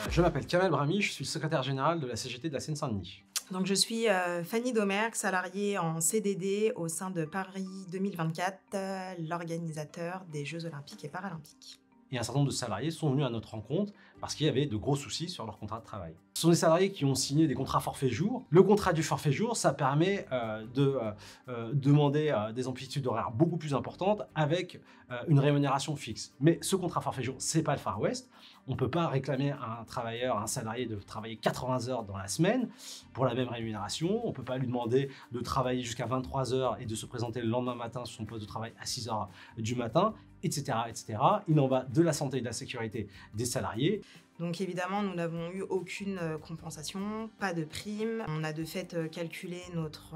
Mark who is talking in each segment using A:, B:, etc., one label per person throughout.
A: Je m'appelle Kamel Brahmi, je suis le secrétaire général de la CGT de la Seine-Saint-Denis.
B: Donc, je suis Fanny Domergue, salariée en CDD au sein de Paris 2024, l'organisateur des Jeux Olympiques et Paralympiques.
A: Et un certain nombre de salariés sont venus à notre rencontre parce qu'il y avait de gros soucis sur leur contrat de travail. Ce sont des salariés qui ont signé des contrats forfait jour. Le contrat du forfait jour, ça permet de demander des amplitudes horaires beaucoup plus importantes avec une rémunération fixe. Mais ce contrat forfait jour, c'est pas le Far West. On ne peut pas réclamer à un travailleur, à un salarié de travailler 80 heures dans la semaine pour la même rémunération. On ne peut pas lui demander de travailler jusqu'à 23 heures et de se présenter le lendemain matin sur son poste de travail à 6 heures du matin, etc., etc. Il en va de la santé et de la sécurité des salariés.
B: Donc évidemment, nous n'avons eu aucune compensation, pas de prime. On a de fait calculé notre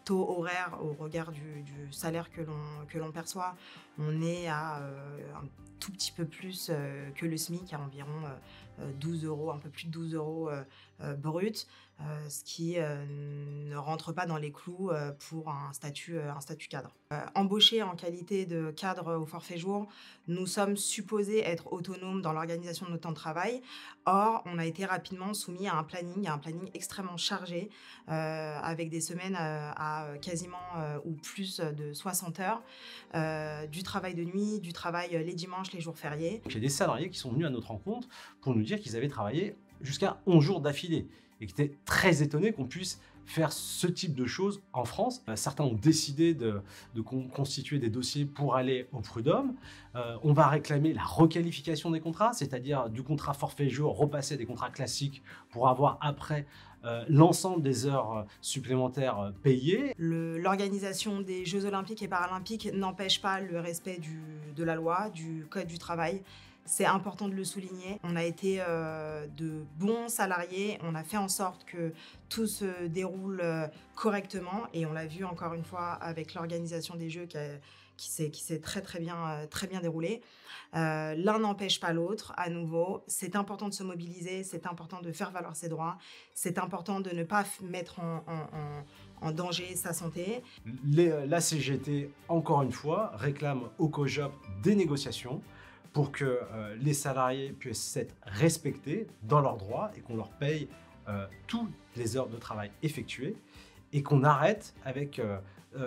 B: taux horaire au regard du salaire que l'on perçoit. On est à un tout petit peu plus que le SMIC, à environ 12 euros, un peu plus de 12 euros brut, ce qui ne rentre pas dans les clous pour un statut cadre. Embauché en qualité de cadre au forfait jour, nous sommes supposés être autonomes dans l'organisation de notre temps de travail. Or, on a été rapidement soumis à un planning extrêmement chargé, avec des semaines à quasiment ou plus de 60 heures, du travail de nuit, du travail les dimanches, les jours fériés.
A: Il y a des salariés qui sont venus à notre rencontre pour nous dire qu'ils avaient travaillé jusqu'à 11 jours d'affilée et qui étaient très étonnés qu'on puisse faire ce type de choses en France. Certains ont décidé de constituer des dossiers pour aller au prud'homme. On va réclamer la requalification des contrats, c'est-à-dire du contrat forfait jour, repasser des contrats classiques pour avoir après l'ensemble des heures supplémentaires payées.
B: L'organisation des Jeux Olympiques et Paralympiques n'empêche pas le respect de la loi, du Code du travail. C'est important de le souligner. On a été de bons salariés, on a fait en sorte que tout se déroule correctement et on l'a vu encore une fois avec l'organisation des Jeux qui s'est très bien déroulé. L'un n'empêche pas l'autre, à nouveau. C'est important de se mobiliser, c'est important de faire valoir ses droits, c'est important de ne pas mettre en danger sa santé.
A: La CGT, encore une fois, réclame au COJOP des négociations pour que les salariés puissent être respectés dans leurs droits et qu'on leur paye toutes les heures de travail effectuées et qu'on arrête avec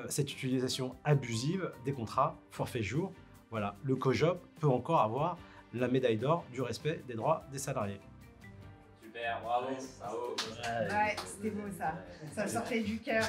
A: cette utilisation abusive des contrats forfait jour. Voilà, le COJOP peut encore avoir la médaille d'or du respect des droits des salariés.
C: Super, bravo, bravo.
B: Ouais, c'était beau ça. Ça sortait du cœur.